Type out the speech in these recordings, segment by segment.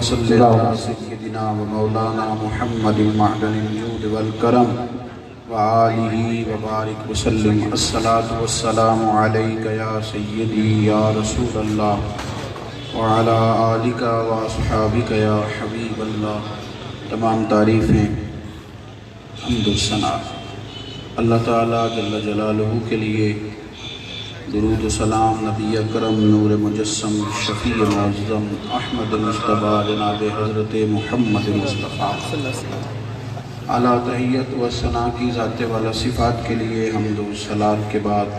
صلی علی سیدنا و مولانا محمد معدن الجود والکرم وآلہ وبارک وسلم۔ الصلاة والسلام علیک یا سیدی یا رسول اللہ وعلی آلک واصحابک یا حبیب اللہ۔ تمام تعریفیں حمد و ثنا اللہ تعالیٰ جل جلالہ کے لیے، درود و سلام نبی اکرم نور مجسم شفیع معظم احمد مصطفیٰ جناب حضرت محمد مصطفیٰ اعلیٰ تحیت و ثنا کی ذات والا صفات کے لیے حمد و صلات کے بعد،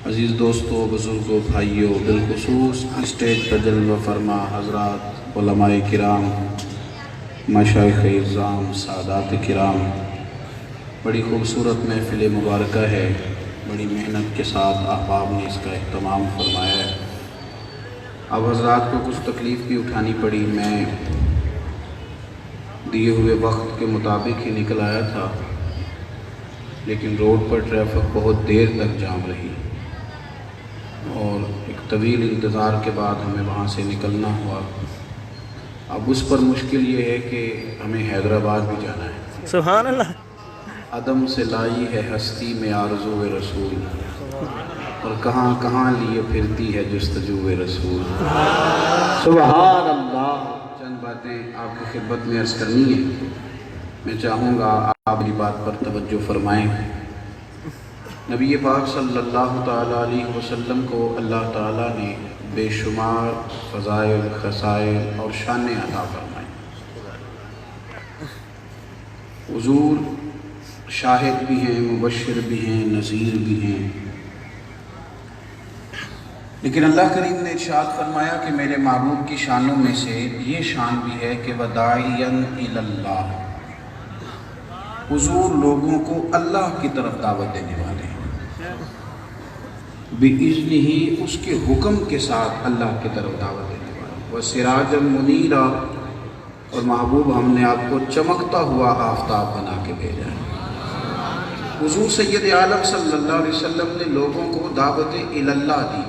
عزیز دوستو، بزرگوں، بھائیوں، بالخصوص اسٹیج پر جلوہ فرما حضرات، علماء کرام، مشائخ اعظام، سادات کرام، بڑی خوبصورت محفل مبارکہ ہے، بڑی محنت کے ساتھ احباب نے اس کا اہتمام فرمایا ہے۔ اب حضرات کو کچھ تکلیف بھی اٹھانی پڑی، میں دیے ہوئے وقت کے مطابق ہی نکل آیا تھا، لیکن روڈ پر ٹریفک بہت دیر تک جام رہی اور ایک طویل انتظار کے بعد ہمیں وہاں سے نکلنا ہوا۔ اب اس پر مشکل یہ ہے کہ ہمیں حیدرآباد بھی جانا ہے۔ سبحان اللہ۔ عدم سے لائی ہے ہستی میں آرزو رسول، اور کہاں کہاں لیے پھرتی ہے جستجو رسول۔ سبحان اللہ۔ چند باتیں آپ کی خدمت میں عرض کرنی ہے، میں چاہوں گا آپ میری بات پر توجہ فرمائیں۔ نبی پاک صلی اللہ تعالیٰ علیہ وسلم کو اللہ تعالیٰ نے بے شمار فضائل، خصائل اور شانیں عطا فرمائیں۔ حضور شاہد بھی ہیں، مبشر بھی ہیں، نذیر بھی ہیں، لیکن اللہ کریم نے ارشاد فرمایا کہ میرے محبوب کی شانوں میں سے یہ شان بھی ہے کہ وداعیاً الی اللہ، حضور لوگوں کو اللہ کی طرف دعوت دینے والے ہیں، بِإِذْنِهِ، اس کے حکم کے ساتھ اللہ کی طرف دعوت دینے والے ہیں، وَسِرَاجًا مُنِيرًا، اور محبوب ہم نے آپ کو چمکتا ہوا آفتاب بنا کے بھیجا ہے۔ حضور سید عالم صلی اللہ علیہ وسلم نے لوگوں کو دعوت اللہ دی،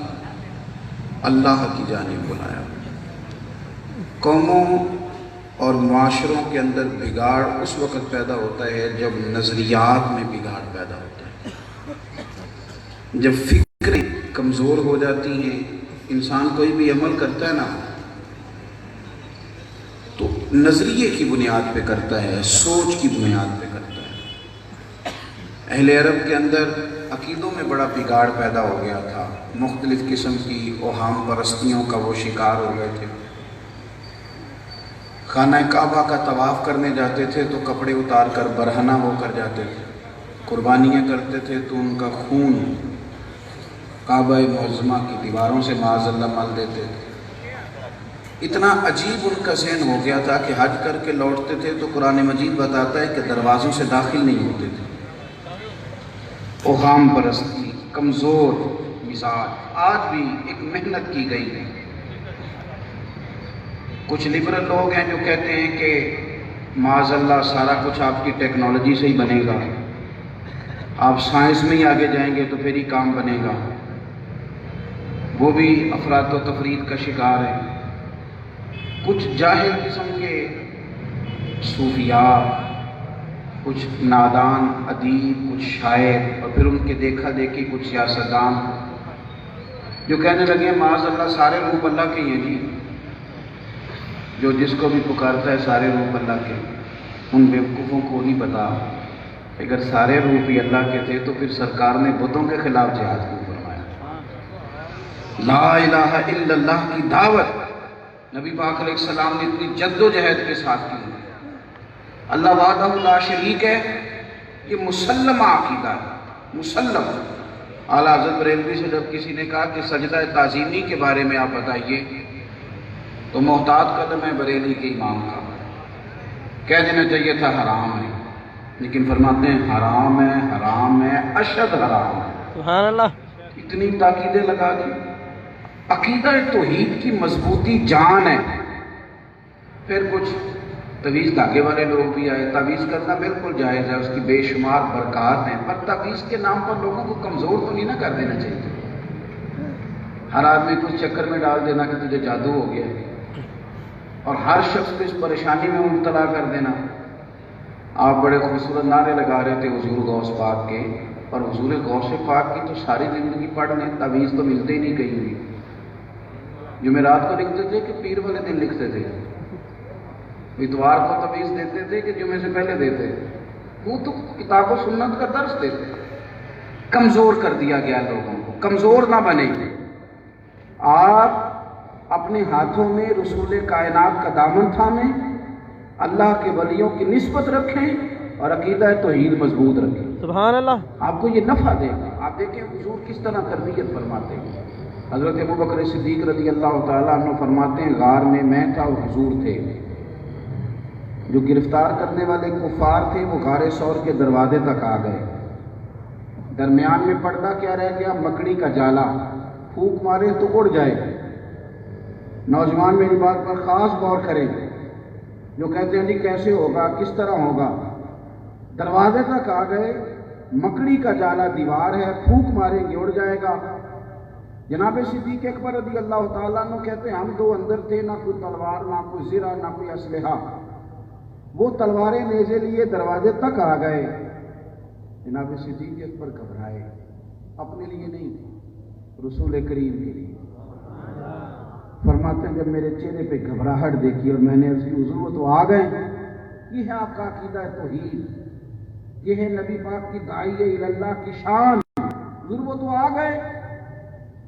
اللہ کی جانب بلایا۔ قوموں اور معاشروں کے اندر بگاڑ اس وقت پیدا ہوتا ہے جب نظریات میں بگاڑ پیدا ہوتا ہے، جب فکریں کمزور ہو جاتی ہیں۔ انسان کوئی بھی عمل کرتا ہے نا تو نظریے کی بنیاد پہ کرتا ہے، سوچ کی بنیاد پہ کرتا ہے۔ اہل عرب کے اندر عقیدوں میں بڑا بگاڑ پیدا ہو گیا تھا، مختلف قسم کی اوہام پرستیوں کا وہ شکار ہو گئے تھے۔ خانہ کعبہ کا طواف کرنے جاتے تھے تو کپڑے اتار کر برہنہ ہو کر جاتے تھے، قربانیاں کرتے تھے تو ان کا خون کعبہ معظمہ کی دیواروں سے معاذ اللہ مل دیتے تھے۔ اتنا عجیب ان کا ذہن ہو گیا تھا کہ حج کر کے لوٹتے تھے تو قرآن مجید بتاتا ہے کہ دروازوں سے داخل نہیں ہوتے تھے۔ اوہام پرستی، کمزور مزاج، آج بھی ایک محنت کی گئی ہے۔ کچھ لبرل لوگ ہیں جو کہتے ہیں کہ معاذ اللہ سارا کچھ آپ کی ٹیکنالوجی سے ہی بنے گا، آپ سائنس میں ہی آگے جائیں گے تو پھر ہی کام بنے گا۔ وہ بھی افراط و تفرید کا شکار ہیں۔ کچھ جاہل قسم کے صوفیاء، کچھ نادان ادیب، کچھ شاعر، اور پھر ان کے دیکھا دیکھی کچھ سیاستدان جو کہنے لگے معاذ اللہ سارے روپ اللہ کے ہیں جی، جو جس کو بھی پکارتا ہے سارے روپ اللہ کے۔ ان بیوقوفوں کو نہیں پتا اگر سارے روپ ہی اللہ کے تھے تو پھر سرکار نے بتوں کے خلاف جہاد کیوں فرمایا؟ لا الہ الا اللہ کی دعوت نبی پاک علیہ السلام نے اتنی جد و جہد کے ساتھ کی۔ اللہ وحدہ لا شریک ہے، یہ مسلمہ عقیدہ ہے، مسلم۔ اعلیٰ حضرت بریلوی سے جب کسی نے کہا کہ سجدہ تعظیمی کے بارے میں آپ بتائیے تو محتاط قدم ہے بریلی کے امام کا، کہہ دینا چاہیے تھا حرام ہے، لیکن فرماتے ہیں حرام ہے، حرام ہے، اشد حرام ہے۔ سبحان اللہ۔ اتنی تاکیدیں لگا دی۔ عقیدہ توحید کی مضبوطی جان ہے۔ پھر کچھ تعویذ دھاگے والے لوگ بھی آئے۔ تعویذ کرنا بالکل جائز ہے، اس کی بے شمار برکات ہیں، پر تعویذ کے نام پر لوگوں کو کمزور تو نہیں نہ کر دینا چاہیے۔ ہر آدمی کچھ چکر میں ڈال دینا کہ تجھے جادو ہو گیا۔ اور ہر شخص کو اس پریشانی میں مبتلا کر دینا. آپ بڑے خوبصورت نعرے لگا رہے تھے حضور غوث پاک کے، اور حضور غوث پاک کی تو ساری زندگی پڑھ لیں، تعویذ تو ملتے ہی نہیں کہیں بھی. جمعرات کو لکھتے تھے کہ پیر والے دن لکھتے تھے؟ اتوار کو تعویذ دیتے تھے کہ جمعے سے پہلے دیتے؟ وہ تو کتاب و سنت کا درس دیتے. کمزور کر دیا گیا لوگوں کو. کمزور نہ بنے. آپ اپنے ہاتھوں میں رسول کائنات کا دامن تھامیں، اللہ کے ولیوں کی نسبت رکھیں اور عقیدہ توحید مضبوط رکھیں. سبحان اللہ. آپ کو یہ نفع دے گا. آپ دیکھیں حضور کس طرح تربیت فرماتے ہیں. حضرت ابو بکر صدیق رضی اللہ تعالیٰ عنہ فرماتے ہیں غار میں تھا اور حضور تھے. جو گرفتار کرنے والے کفار تھے وہ غار ثور کے دروازے تک آ گئے. درمیان میں پردہ کیا رہ گیا؟ مکڑی کا جالا. پھونک مارے تو اڑ جائے. نوجوان میری بات پر خاص غور کریں. جو کہتے ہیں جی کیسے ہوگا، کس طرح ہوگا؟ دروازے تک آ گئے، مکڑی کا جالا دیوار ہے، پھونک ماریں گے اڑ جائے گا. جناب صدیق اکبر رضی اللہ تعالیٰ عنہ کہتے ہیں ہم دو اندر تھے، نہ کوئی تلوار، نہ کوئی زرہ، نہ کوئی اسلحہ. وہ تلواریں نیزے لیے دروازے تک آ گئے. جناب صدیق اکبر گھبرائے، اپنے لیے نہیں، رسول کریم کے لیے. فرماتے ہیں جب میرے چہرے پہ گھبراہٹ دیکھی اور میں نے عرض کی حضور وہ تو آ گئے. یہ ہے آپ کا عقیدہ توحید، یہ ہے نبی پاک کی داعی اللہ کی شان. حضور وہ تو آ گئے،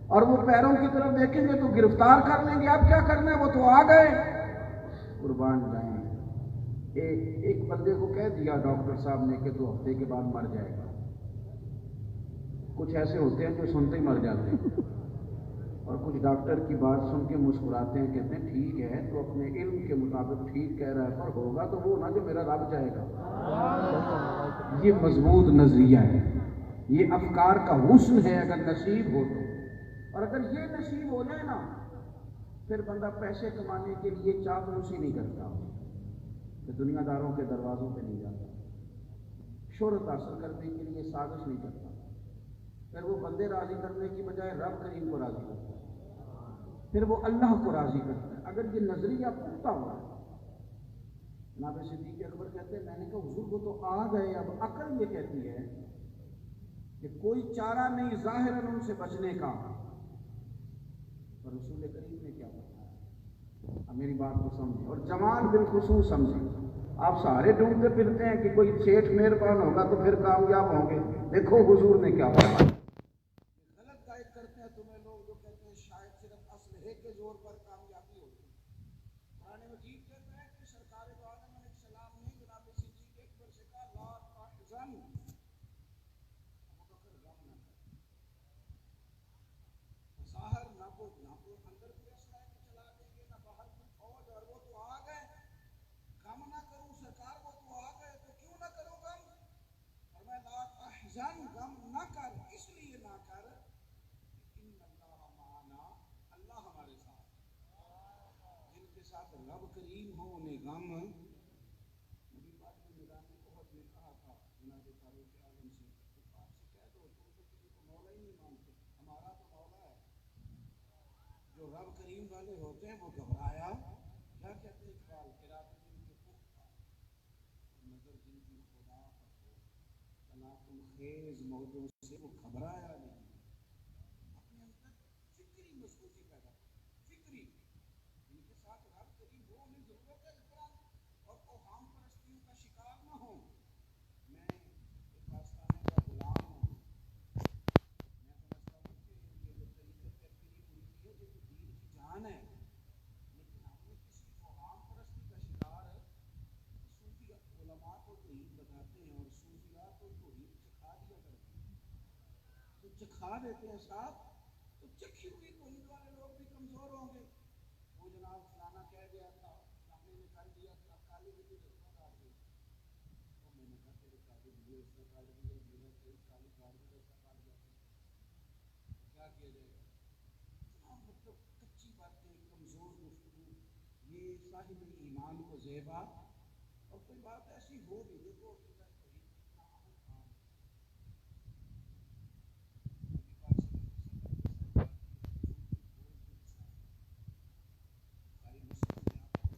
اور وہ پیروں کی طرف دیکھیں گے تو گرفتار کر لیں گے. آپ کیا کرنا ہے؟ وہ تو آ گئے. قربان جائیں. ایک بندے کو کہہ دیا ڈاکٹر صاحب نے کہ 2 ہفتے کے بعد مر جائے گا. کچھ ایسے ہوتے ہیں جو سنتے ہی مر جاتے ہیں، اور کچھ ڈاکٹر کی بات سن کے مسکراتے ہیں، کہتے ہیں ٹھیک ہے تو اپنے علم کے مطابق ٹھیک کہہ رہا ہے، پر ہوگا تو وہ نہ جو میرا رب چاہے گا. یہ مضبوط نظریہ ہے، یہ افکار کا حسن ہے اگر نصیب ہو تو. اور اگر یہ نصیب ہو جائے نا، پھر بندہ پیسے کمانے کے لیے چاپلوسی نہیں کرتا، کہ دنیا داروں کے دروازوں پہ نہیں جاتا، شہرت حاصل کرنے کے لیے سازش نہیں کرتا. پھر وہ بندے راضی کرنے کی بجائے رب کریم کو راضی کرتا ہے، پھر وہ اللہ کو راضی کرتا ہے. اگر یہ نظریہ پختہ ہوا ہے. جناب صدیق اکبر کہتے ہیں میں نے کہا حضور کو تو آ گئے، اب عقل یہ کہتی ہے کہ کوئی چارہ نہیں ظاہراً ان سے بچنے کا. اور رسول کریم نے کیا بتایا؟ اب میری بات کو سمجھیں اور جوان بالخصوص سمجھیں. آپ سارے ڈھونڈتے پھرتے ہیں کہ کوئی سیٹھ مہربان ہوگا تو پھر کامیاب ہوں گے. دیکھو حضور نے کیا بتایا. غلط گائیڈ کرتے ہیں تمہیں لوگ جو کہتے ہیں شاید صرف اسلحے کے زور پر کامیابی ہوتی ہے. قرآن مجید کہتا ہے کہ سرکار دو عالم علیہ السلام نے جناب صدیق اکبر سے کہا لا تحزن، ابو بکر غم نہ کر. ظاہر نہ کو اندر کوئی اسلحہ کے چلا دیں گے، نہ باہر کوئی فوج، اور وہ تو آ گئے. غم نہ کروں سرکار، وہ تو آ گئے تو کیوں نہ کروں غم. اور میں لا تحزن، غم نہ کر، اس لیے نہ کر ان اللہ معنا، اللہ ہمارے ساتھ. جن کے ساتھ رب کریم ہو انہیں غم. نبی پاک نے میدان احد میں کہا تھا جناب فاروق اعظم سے، آپ سے کہہ دو تم تو کسی کو مولا ہی نہیں مانتے، ہمارا تو مولا ہے. جو رب کریم والے ہوتے ہیں وہ گھبرایا. کیا کہتے ہیں اقبال کہ رات دن کے پختہ نظر جن کی خدا پر ہو، تلاقم خیز موجوں سے وہ گھبرایا نہیں. اپنے اندر فکری مضبوطی پیدا کر، فکری. ان کے ساتھ رب کریم ہو، انہیں ضرورت ہے اکرام اور اوہام پرستیوں کا شکار نہ ہو. میں ایک آستانے کا غلام ہوں. میں سمجھتا ہوں کہ یہ جو طریقت تحقیری ہوئی ہے یہ تو دین کی جان ہے، لیکن ہم نے کسی اوہام پرستی کا شکار ہے. صوفی علماء کو توحید بتاتے ہیں اور صوفیاء کو توحید چکھا دیا کرتے ہیں. تو چکھا دیتے ہیں صاحب، تو چکھی ہوئی توحید والے لوگ بھی کمزور ہوں گے. وہ جناب فلانا کہہ گیا تھا، فلانے نے کر دیا تھا، کالی بلی رسنا کاٹ گئی. اور میں نے کہا تیرے کالی بلی رسنا کاٹ گئی، میرا کوئی کالی کاٹ بھی رسنا کاٹ جاتی ہے، کیا کیا جائے گا. مطلب کچی باتیں، کمزور گفتگو، یہ صاحب ایمان کو زیبا. اور کوئی بات ایسی ہو بھی، دیکھو عقیدہ توحید کتنا اہم کام ہے. نبی پاک صلی اللہ علیہ وسلم نے ساری مسلم میں آتا ہے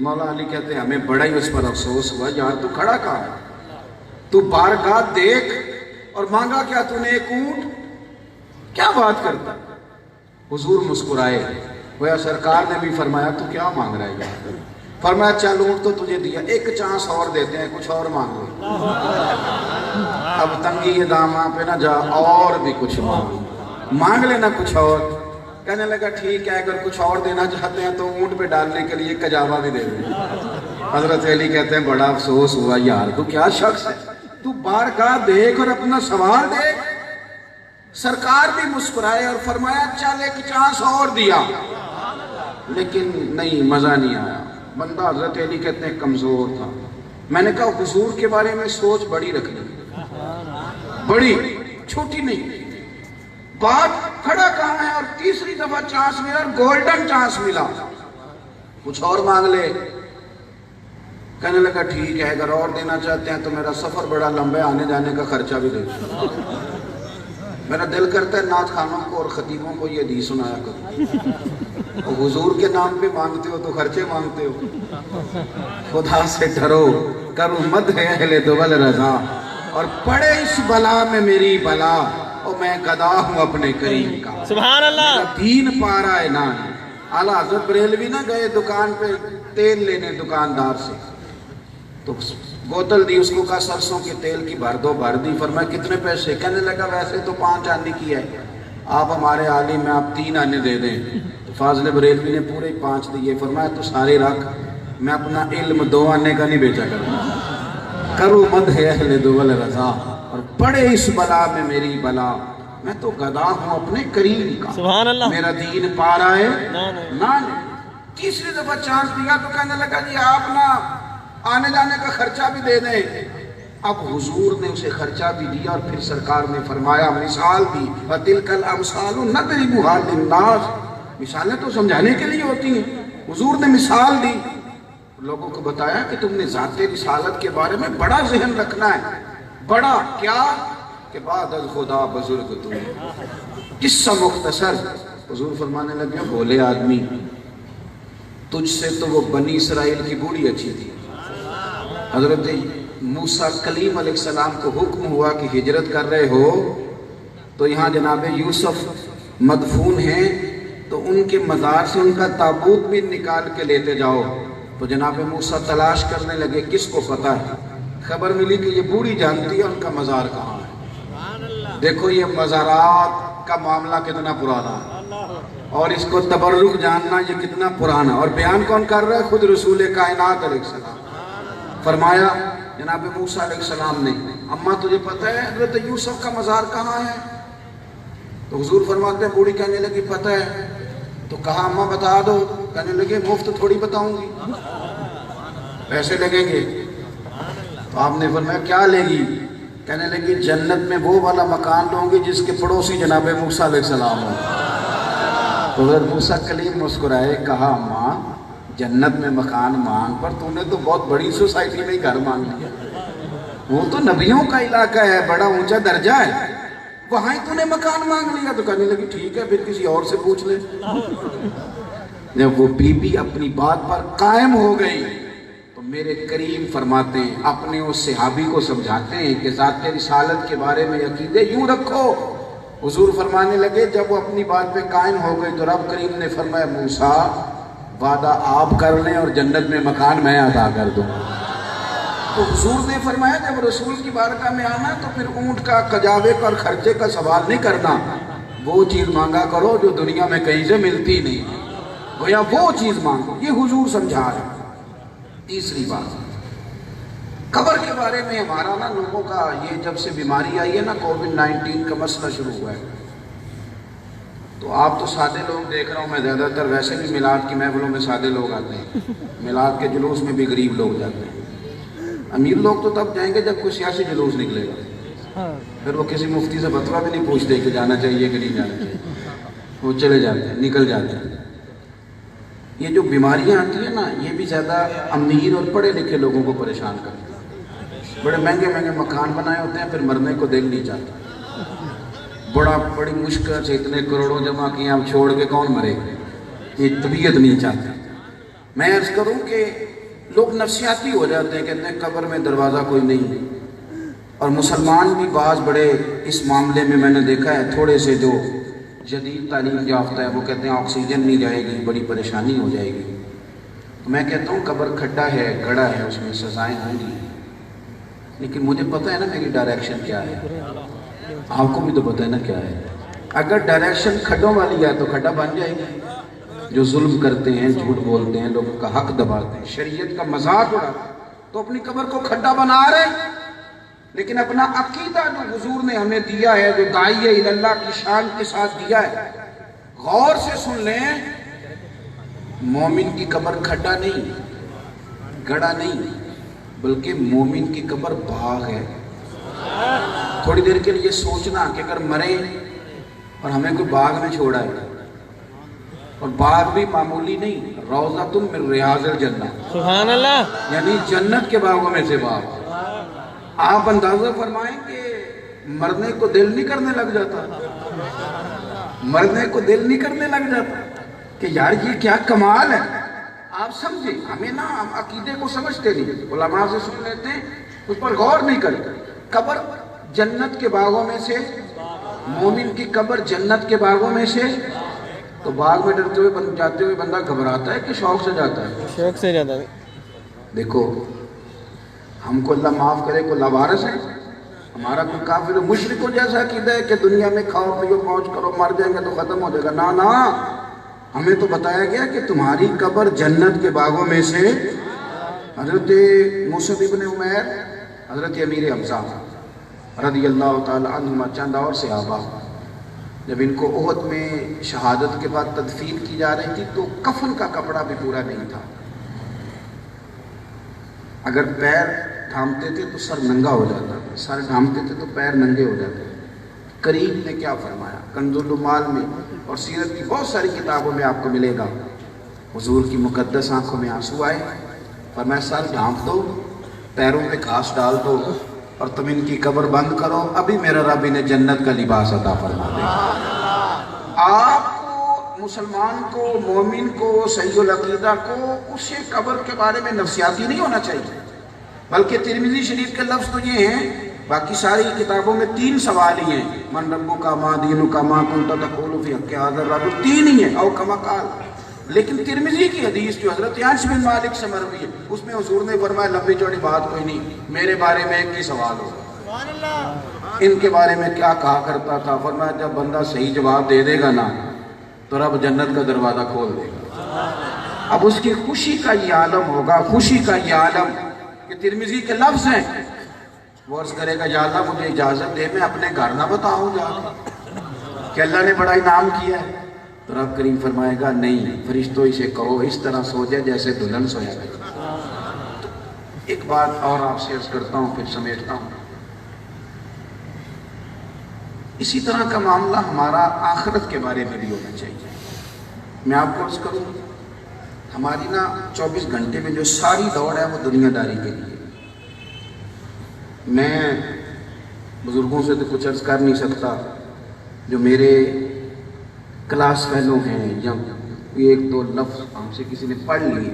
مولا علی کہتے ہیں ہمیں بڑا ہی اس پر افسوس ہوا، یار تو کھڑا کہاں ہے؟ تو بارگاہ دیکھ اور مانگا کیا تو نے ایک اونٹ؟ کیا بات کرتا؟ حضور مسکرائے، گویا سرکار نے بھی فرمایا تو کیا مانگ رہا ہے یار؟ فرمایا چل اونٹ تو تجھے دیا، ایک چانس اور دیتے ہیں، کچھ اور مانگ لے، اب تنگی یہ داماں پہ نہ جا، اور بھی کچھ مانگ لینا کچھ اور۔ کہنے لگا ٹھیک ہے، اگر کچھ اور دینا چاہتے ہیں تو اونٹ پہ ڈالنے کے لیے کجاوا بھی دے دیں۔ حضرت علی کہتے ہیں بڑا افسوس ہوا یار، تو کیا شخص ہے، تو بارگاہ دیکھ اور اپنا سوال دیکھ۔ سرکار بھی مسکرائے اور فرمایا چل ایک چانس اور دیا، لیکن نہیں، مزہ نہیں آیا۔ بندہ حضرت علی کہتے ہیں کمزور تھا۔ میں نے کہا حضور کے بارے میں سوچ بڑی رکھنی، بڑی، چھوٹی نہیں۔ بات کھڑا کہاں ہے، اور تیسری دفعہ چانس ملا، اور گولڈن چانس ملا، کچھ اور مانگ لے۔ کہنے لگا ٹھیک ہے، اگر اور دینا چاہتے ہیں تو میرا سفر بڑا لمبا ہے، آنے جانے کا خرچہ بھی دے دو۔ میرا دل کرتا ہے نعت خانوں کو اور خطیبوں کو یہ حدیث سنایا کرو، حضور کے نام پہ مانگتے ہو تو خرچے مانگتے ہو۔ خدا سے ڈرو، کرو مد ہے اہل دول رضا، اور پڑے اس بلا میں میری بلا، اور میں گدا ہوں اپنے کریم کا۔ سبحان اللہ۔ میرا دین پارا ہے نا۔ اعلیٰ حضرت بریلوی نہ گئے دکان پہ تیل لینے دکاندار سے، تو بوتل دی، اس کو کہا سرسوں کے تیل کی بھر دو، بھر دی، فرمایا کتنے پیسے؟ کہنے لگا ویسے تو 5 آنے کی ہے، آپ ہمارے عالم میں آپ 3 آنے دے دیں۔ تو فاضل بریلوی نے پورے 5 دیے، فرمایا تو سارے رکھ، میں اپنا علم 2 آنے کا نہیں بیچا کروں۔ کرو مد ہے اہل دول رضا، اور پڑے اس بلا میں میری بلا، میں تو گدا ہوں اپنے کریم کا۔ سبحان اللہ۔ میرا دین پارا ہے نہ۔ تیسری دفعہ چانس دیا تو کہنے لگا جی آپ نہ آنے جانے کا خرچہ بھی دے دیں۔ اب حضور نے اسے خرچہ بھی دیا، اور پھر سرکار نے فرمایا مثال دی، وَتِلْكَ الْأَمْثَالُ نَضْرِبُهَا لِلنَّاسِ، مثالیں تو سمجھانے کے لیے ہوتی ہیں۔ حضور نے مثال دی، لوگوں کو بتایا کہ تم نے ذات رسالت کے بارے میں بڑا ذہن رکھنا ہے۔ بڑا کیا کہ بعد از خدا بزرگ تم۔ قصہ مختصر، حضور فرمانے لگے بولے آدمی، تجھ سے تو وہ بنی اسرائیل کی بوڑھی اچھی تھی۔ حضرت موسیٰ کلیم علیہ السلام کو حکم ہوا کہ ہجرت کر رہے ہو تو یہاں جناب یوسف مدفون ہیں، تو ان کے مزار سے ان کا تابوت بھی نکال کے لیتے جاؤ۔ تو جناب موسیٰ تلاش کرنے لگے، کس کو پتہ ہے؟ خبر ملی کہ یہ بوڑھی جانتی ہے ان کا مزار کہاں ہے۔ دیکھو یہ مزارات کا معاملہ کتنا پرانا ہے، اور اس کو تبرک جاننا یہ کتنا پرانا، اور بیان کون کر رہا ہے؟ خود رسول کائنات علیہ السلام۔ فرمایا جناب موسیٰ علیہ السلام نے، اماں تجھے پتہ ہے حضرت یوسف کا مزار کہاں ہے؟ تو حضور فرماتے ہیں بوڑھی کہنے لگی پتہ ہے۔ تو کہا اماں بتا دو، کہنے لگے مفت تھوڑی بتاؤں گی، پیسے لگیں گے۔ تو آپ نے فرمایا کیا لے گی؟ کہنے لگی جنت میں وہ والا مکان لوں گی جس کے پڑوسی جناب موسیٰ علیہ السلام ہوں۔ تو حضرت موسیٰ کلیم مسکرائے، کہا اماں جنت میں مکان مانگ پر تو نے تو بہت بڑی سوسائٹی میں ہی گھر مانگ لیا، وہ تو نبیوں کا علاقہ ہے، بڑا اونچا درجہ ہے، وہاں ہی تو نے مکان مانگ لیا۔ تو کہنے لگی ٹھیک ہے پھر کسی اور سے پوچھ لے۔ جب وہ بی بی اپنی بات پر قائم ہو گئی تو میرے کریم فرماتے ہیں، اپنے اس صحابی کو سمجھاتے ہیں کہ ذات رسالت کے بارے میں عقیدے یوں رکھو۔ حضور فرمانے لگے جب وہ اپنی بات پہ قائم ہو گئی تو رب کریم نے فرمایا موسیٰ وعدہ آپ کر لیں اور جنت میں مکان میں عطا کر دوں۔ تو حضور نے فرمایا جب رسول کی بارگاہ میں آنا تو پھر اونٹ کا، کجاوے کا اور خرچے کا سوال نہیں کرنا، وہ چیز مانگا کرو جو دنیا میں کہیں سے ملتی نہیں، گویا وہ چیز مانگو۔ یہ حضور سمجھا رہے ہیں۔ تیسری بات، قبر کے بارے میں ہمارا نا لوگوں کا، یہ جب سے بیماری آئی ہے نا کووڈ-19 کا مسئلہ شروع ہوا ہے، تو آپ تو سادے لوگ دیکھ رہا ہوں میں، زیادہ تر ویسے بھی میلاد کی محفلوں میں سادے لوگ آتے ہیں، میلاد کے جلوس میں بھی غریب لوگ جاتے ہیں۔ امیر لوگ تو تب جائیں گے جب کوئی سیاسی جلوس نکلے گا، پھر وہ کسی مفتی سے فتویٰ بھی نہیں پوچھتے کہ جانا چاہیے کہ نہیں جانا چاہیے، وہ چلے جاتے ہیں، نکل جاتے ہیں۔ یہ جو بیماریاں آتی ہیں نا، یہ بھی زیادہ امیر اور پڑھے لکھے لوگوں کو پریشان کرتی ہیں۔ بڑے مہنگے مہنگے مکان بنائے ہوتے ہیں، پھر مرنے کو دل نہیں چاہتا، بڑی مشکل سے اتنے کروڑوں جمع کیے، اب چھوڑ کے کون مرے، یہ طبیعت نہیں چاہتی۔ میں عرض کروں کہ لوگ نفسیاتی ہو جاتے ہیں، کہتے ہیں قبر میں دروازہ کوئی نہیں، اور مسلمان بھی بعض بڑے اس معاملے میں نے دیکھا ہے تھوڑے سے جو جدید تعلیم یافتہ ہے، وہ کہتے ہیں آکسیجن نہیں جائے گی، بڑی پریشانی ہو جائے گی۔ تو میں کہتا ہوں قبر کھڈا ہے، گڑھا ہے، اس میں سزائیں ہوں گی، لیکن مجھے پتہ ہے نا میری ڈائریکشن کیا ہے، آپ کو بھی تو پتہ ہے نا کیا ہے۔ اگر ڈائریکشن کھڈوں والی ہے تو کھڈا بن جائے گی، جو ظلم کرتے ہیں، جھوٹ بولتے ہیں، لوگوں کا حق دباتے ہیں، شریعت کا مذاق اڑاتے ہیں، تو اپنی قبر کو کھڈا بنا رہے ہیں۔ لیکن اپنا عقیدہ جو حضور نے ہمیں دیا ہے، جو داعی اللہ کی شان کے ساتھ دیا ہے، غور سے سن لیں، مومن کی قبر کھڈا نہیں، گڑھا نہیں، بلکہ مومن کی قبر باغ ہے۔ تھوڑی دیر کے لیے سوچنا کہ اگر مرے اور ہمیں کوئی باغ میں چھوڑا ہے، اور باغ بھی معمولی نہیں، روضۃ من ریاض الجنہ، سبحان اللہ، یعنی جنت کے باغوں میں سے باغ۔ آپ اندازہ فرمائیں کہ مرنے کو دل نہیں کرنے لگ جاتا، مرنے کو دل نہیں کرنے لگ جاتا کہ یار یہ کیا کمال ہے۔ آپ سمجھیں، ہمیں نا ہم عقیدے کو سمجھتے نہیں، علماء سے سن لیتے ہیں، اس پر غور نہیں کرتے۔ قبر جنت کے باغوں میں سے، مومن کی قبر جنت کے باغوں میں سے، تو باغ میں ڈرتے ہوئے جاتے ہوئے بندہ گھبراتا ہے کہ شوق سے جاتا ہے؟ شوق سے جاتا ہے۔ دیکھو، ہم کو اللہ معاف کرے کو لاوارث ہے، ہمارا کوئی کافر مشرک ہو جیسا عقیدہ ہے کہ دنیا میں کھاؤ پیو موج کرو، مر جائیں گے تو ختم ہو جائے گا۔ نا نا، ہمیں تو بتایا گیا کہ تمہاری قبر جنت کے باغوں میں سے۔ حضرت مصعب ابن عمیر، حضرت امیر حمزہ رضی اللہ تعالی عنہما، چند اور صحابہ، جب ان کو احد میں شہادت کے بعد تدفین کی جا رہی تھی تو کفن کا کپڑا بھی پورا نہیں تھا، اگر پیر ڈھانپتے تھے تو سر ننگا ہو جاتا تھا، سر ڈھانپتے تھے تو پیر ننگے ہو جاتے تھے۔ کریم نے کیا فرمایا، کنز العمال میں اور سیرت کی بہت ساری کتابوں میں آپ کو ملے گا، حضور کی مقدس آنکھوں میں آنسو آئے، فرمایا سر ڈھانپ دو، پیروں پہ گھاس ڈال دو، اور تم ان کی قبر بند کرو، ابھی میرا رب انہیں جنت کا لباس عطا فرما دے گا۔ آپ کو، مسلمان کو، مومن کو، صحیح العقیدہ کو، اسے قبر کے بارے میں نفسیاتی نہیں ہونا چاہیے، بلکہ ترمذی شریف کے لفظ تو یہ ہیں، باقی ساری کتابوں میں 3 سوال ہی ہیں، من ربک ما دینک ما کنت تقول فی حق ھذا الرجل، 3 ہی ہیں، او کما قال۔ لیکن ترمذی کی حدیث جو حضرت انس بن مالک سے مروی ہے، اس میں حضور نے فرمایا لمبی چوڑی بات کوئی نہیں، میرے بارے میں ایک ہی سوال ہوگا، ان کے بارے میں کیا کہا کرتا تھا؟ فرمایا جب بندہ صحیح جواب دے دے گا نا تو رب جنت کا دروازہ کھول دے گا۔ اب اس کی خوشی کا یہ عالم ہوگا، خوشی کا یہ عالم کہ ترمذی کے لفظ ہیں، وہ عرض کرے گا یا اللہ مجھے اجازت دے، میں اپنے گھر نہ بتاؤں جا کہ اللہ نے بڑا انعام کیا ہے، تو رب کریم فرمائے گا نہیں، فرشتوں اسے کہو اس طرح سو جائے جیسے دلہن سویا گیا۔ ایک بات اور آپ سے عرض کرتا ہوں پھر سمیٹتا ہوں، اسی طرح کا معاملہ ہمارا آخرت کے بارے میں بھی ہونا چاہیے۔ میں آپ کو عرض کروں، ہماری نا 24 گھنٹے میں جو ساری دوڑ ہے وہ دنیا داری کے لیے۔ میں بزرگوں سے تو کچھ عرض کر نہیں سکتا، جو میرے کلاس فیلو ہیں یا ایک دو لفظ ہم سے کسی نے پڑھ لیے،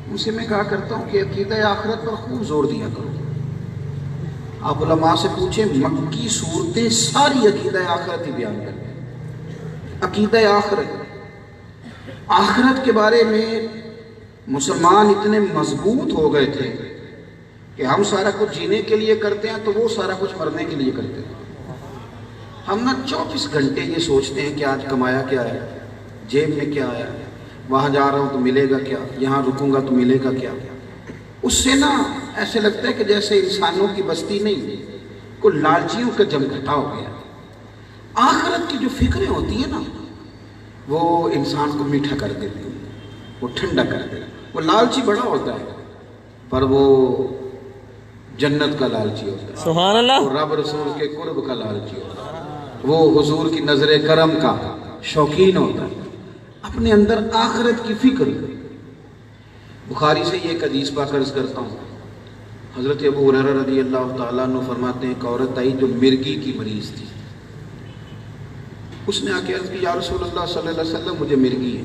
ان سے میں کہا کرتا ہوں کہ عقیدہ آخرت پر خوب زور دیا کرو۔ آپ علماء سے پوچھیں، مکی صورتیں ساری عقیدہ آخرت ہی بیان کرتے ہیں۔ عقیدہ آخرت، آخرت کے بارے میں مسلمان اتنے مضبوط ہو گئے تھے کہ ہم سارا کچھ جینے کے لیے کرتے ہیں تو وہ سارا کچھ مرنے کے لیے کرتے ہیں۔ ہم نا 24 گھنٹے یہ سوچتے ہیں کہ آج کمایا کیا ہے، جیب میں کیا ہے، وہاں جا رہا ہوں تو ملے گا کیا، یہاں رکوں گا تو ملے گا کیا۔ اس سے نا ایسے لگتا ہے کہ جیسے انسانوں کی بستی نہیں، کوئی لالچیوں کا جمگھٹا ہو گیا۔ آخرت کی جو فکریں ہوتی ہیں نا، وہ انسان کو میٹھا کر دیتی ہیں، وہ ٹھنڈا کر دیتی ہیں۔ وہ لالچی بڑا ہوتا ہے پر وہ جنت کا لالچی ہوتا ہے، سبحان اللہ، وہ رب رسول کے قرب کا لالچی ہوتا ہے، وہ حضور کی نظر کرم کا شوقین ہوتا ہے، اپنے اندر آخرت کی فکر۔ بخاری سے یہ ایک حدیث پاک عرض کرتا ہوں، حضرت ابو ہریرہ رضی اللہ تعالیٰ عنہ فرماتے ہیں، ایک عورت آئی جو مرگی کی مریض تھی، اس نے آ کے عرض کی یا رسول اللہ صلی اللہ علیہ وسلم مجھے مرگی ہے۔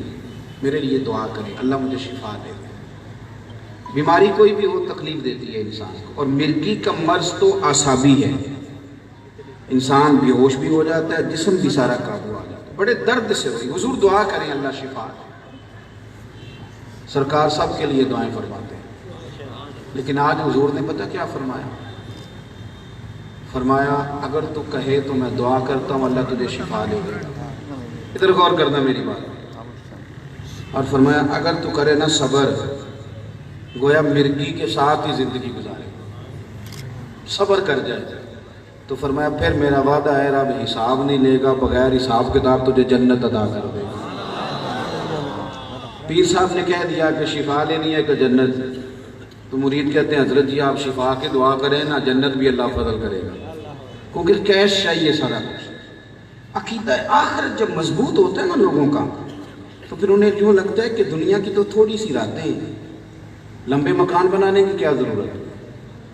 میرے لیے دعا کریں اللہ مجھے شفا دے دے۔ بیماری کوئی بھی ہو تکلیف دیتی ہے انسان کو، اور مرگی کا مرض تو اعصابی ہے، انسان بے ہوش بھی ہو جاتا ہے، جسم بھی سارا قابو آ جاتا ہے، بڑے درد سے ہوئی۔ حضور دعا کریں اللہ شفا دے۔ سرکار سب کے لیے دعائیں فرماتے ہیں، لیکن آج حضور نے پتہ کیا فرمایا؟ فرمایا اگر تو کہے تو میں دعا کرتا ہوں اللہ تجھے شفا دے دے گا۔ ادھر غور کرنا میری بات۔ اور فرمایا اگر تو کرے نا صبر، گویا مرگی کے ساتھ ہی زندگی گزارے، صبر کر جائے تو فرمایا پھر میرا وعدہ ہے رب حساب نہیں لے گا، بغیر حساب کتاب تجھے جنت عطا کر دے گا۔ پیر صاحب نے کہہ دیا کہ شفا لینی ہے کہ جنت، تو مرید کہتے ہیں حضرت جی آپ شفا کی دعا کریں نا، جنت بھی اللہ فضل کرے گا، کیونکہ کیش چاہیے سارا کچھ۔ عقیدہ آخرت جب مضبوط ہوتا ہے نا لوگوں کا، تو پھر انہیں یوں لگتا ہے کہ دنیا کی تو تھوڑی سی راتیں ہیں، لمبے مکان بنانے کی کیا ضرورت ہے،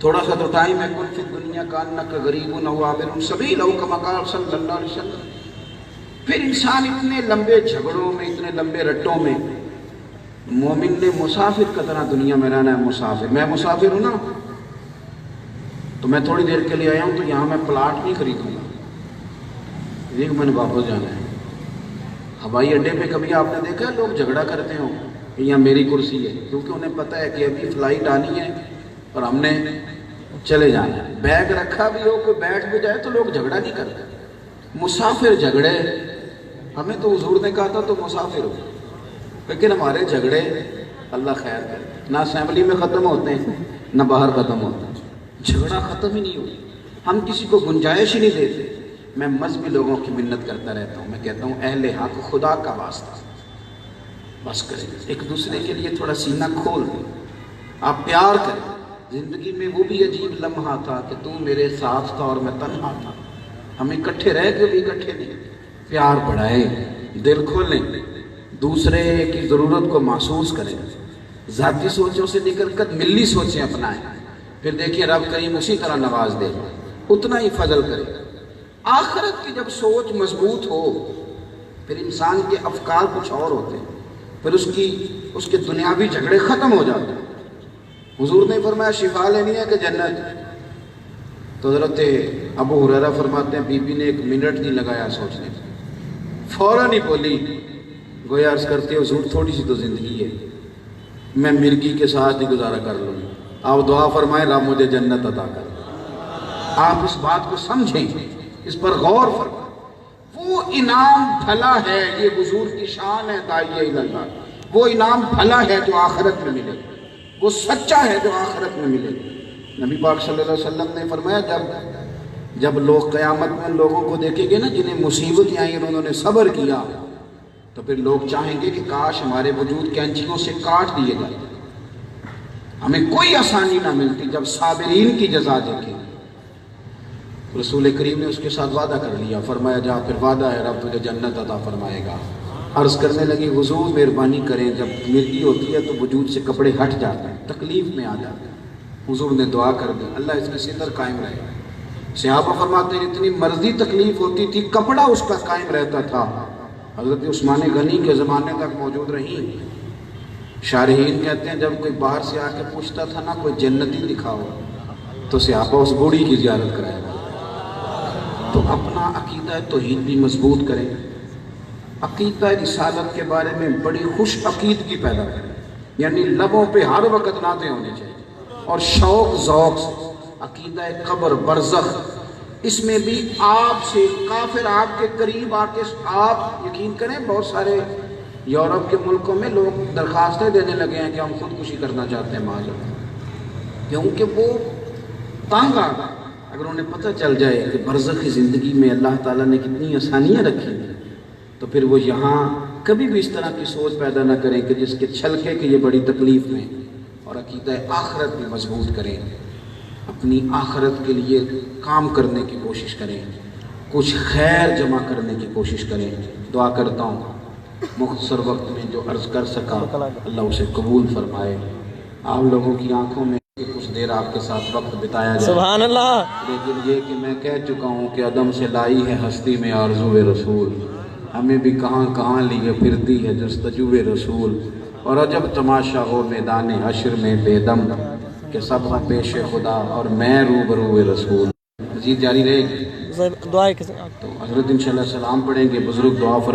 تھوڑا سا تو ٹائم ہے، کل فی دنیا کانک غریب نو عابر سبیل او کما قال صلی اللہ علیہ وسلم۔ پھر انسان اتنے لمبے جھگڑوں میں، اتنے لمبے رٹوں میں، مومن نے مسافر کا طرح دنیا میں رہنا ہے۔ مسافر، میں مسافر ہوں نا، تو میں تھوڑی دیر کے لیے آیا ہوں تو یہاں میں پلاٹ نہیں خریدوں گا، یہ میں نے واپس جانا ہے۔ ہوائی اڈے پہ کبھی آپ نے دیکھا ہے لوگ جھگڑا کرتے ہوں کہ یہاں میری کرسی ہے، کیونکہ انہیں پتہ ہے کہ ابھی فلائٹ آنی ہے اور ہم نے چلے جانا ہے۔ بیگ رکھا بھی ہو، کوئی بیٹھ بھی جائے تو لوگ جھگڑا نہیں کرتے۔ مسافر جھگڑے، ہمیں تو حضور نے کہا تھا تو مسافر ہو، لیکن ہمارے جھگڑے اللہ خیر کرے، نہ اسمبلی میں ختم ہوتے ہیں نہ باہر ختم ہوتے ہیں، جھگڑا ختم ہی نہیں ہوتا، ہم کسی کو گنجائش ہی نہیں دیتے۔ میں مذہبی لوگوں کی منت کرتا رہتا ہوں، میں کہتا ہوں اہل حق خدا کا واسطہ بس کریں، ایک دوسرے کے لیے تھوڑا سینہ کھول دیں، آپ پیار کریں۔ زندگی میں وہ بھی عجیب لمحہ تھا کہ تو میرے ساتھ تھا اور میں تنہا تھا، ہم اکٹھے رہ کے بھی اکٹھے نہیں، پیار بڑھائیں، دل کھولیں، دوسرے کی ضرورت کو محسوس کریں، ذاتی سوچوں سے نکل کر ملی سوچیں اپنائیں، پھر دیکھیں رب کریم اسی طرح نواز دے، اتنا ہی فضل کرے۔ آخرت کی جب سوچ مضبوط ہو پھر انسان کے افکار کچھ اور ہوتے ہیں، پھر اس کے دنیاوی جھگڑے ختم ہو جاتے ہیں۔ حضور نے فرمایا شفا لینی ہے کہ جنت، تو حضرت ابو ہریرہ فرماتے ہیں بی بی نے 1 منٹ نہیں لگایا سوچنے میں، فوراً ہی بولی، گویا عرض کرتے حضور تھوڑی سی تو زندگی ہے، میں مرگی کے ساتھ ہی گزارا کر لوں، آپ دعا فرمائیں رب مجھے جنت عطا کر دے۔ آپ اس بات کو سمجھیں، اس پر غور فرمائیں، وہ انعام بھلا ہے، یہ حضور کی شان ہے داعیہ اللہ، وہ انعام بھلا ہے جو آخرت میں ملے، وہ سچا ہے جو آخرت میں ملے۔ نبی پاک صلی اللہ علیہ وسلم نے فرمایا جب لوگ قیامت میں لوگوں کو دیکھیں گے نا جنہیں مصیبتیں آئیں اور انہوں نے صبر کیا، تو پھر لوگ چاہیں گے کہ کاش ہمارے وجود کینچیوں سے کاٹ دیے جائے، ہمیں کوئی آسانی نہ ملتی جب صابرین کی جزا دیکھیں۔ رسول کریم نے اس کے ساتھ وعدہ کر لیا، فرمایا جا پھر وعدہ ہے رب تجھے جنت عطا فرمائے گا۔ عرض کرنے لگی حضور مہربانی کریں، جب مرگی ہوتی ہے تو وجود سے کپڑے ہٹ جاتے ہیں، تکلیف میں آ جاتے ہیں۔ حضور نے دعا کر دی اللہ اس کی ستر قائم رہے۔ صحابہ فرماتے ہیں اتنی مرضی تکلیف ہوتی تھی کپڑا اس کا قائم رہتا تھا، حضرت عثمان غنی کے زمانے تک موجود رہی۔ شارحین کہتے ہیں جب کوئی باہر سے آ کے پوچھتا تھا نا کوئی جنتی دکھاؤ، تو صحابہ اس بوڑھی کی زیارت کرائے گا۔ تو اپنا عقیدہ توحید بھی مضبوط کریں، عقیدہ رسالت کے بارے میں بڑی خوش عقیدگی پیدا کریں، یعنی لبوں پہ ہر وقت نعتیں ہونی چاہیے، اور شوق ذوق سے عقیدہ قبر برزخ، اس میں بھی آپ سے کافر آپ کے قریب آ کے، آپ یقین کریں بہت سارے یورپ کے ملکوں میں لوگ درخواستیں دینے لگے ہیں کہ ہم خودکشی کرنا چاہتے ہیں معذرت، کیونکہ وہ تنگ آ گئے۔ اگر انہیں پتہ چل جائے کہ برزخی زندگی میں اللہ تعالیٰ نے کتنی آسانیاں رکھی ہیں، تو پھر وہ یہاں کبھی بھی اس طرح کی سوچ پیدا نہ کریں کہ جس کے چھلکے کہ یہ بڑی تکلیف میں، اور عقیدہ آخرت بھی مضبوط کریں، اپنی آخرت کے لیے کام کرنے کی کوشش کریں، کچھ خیر جمع کرنے کی کوشش کریں۔ دعا کرتا ہوں مختصر وقت میں جو عرض کر سکا اللہ اسے قبول فرمائے۔ آپ لوگوں کی آنکھوں میں کچھ دیر آپ کے ساتھ وقت بتایا جائے، سبحان اللہ۔ لیکن یہ کہ میں کہہ چکا ہوں کہ عدم سے لائی ہے ہستی میں آرزو رسول، ہمیں بھی کہاں کہاں لیے پھرتی ہے جستجوِ رسول، اور عجب تماشا ہو میدان حشر میں بے دم کہ سب ہوں پیش خدا اور میں روبروِ رسول۔ مزید جاری رہے گی دعائیں کسی تو حضرت انشاءاللہ سلام پڑھیں گے، بزرگ دعا فرمائیں۔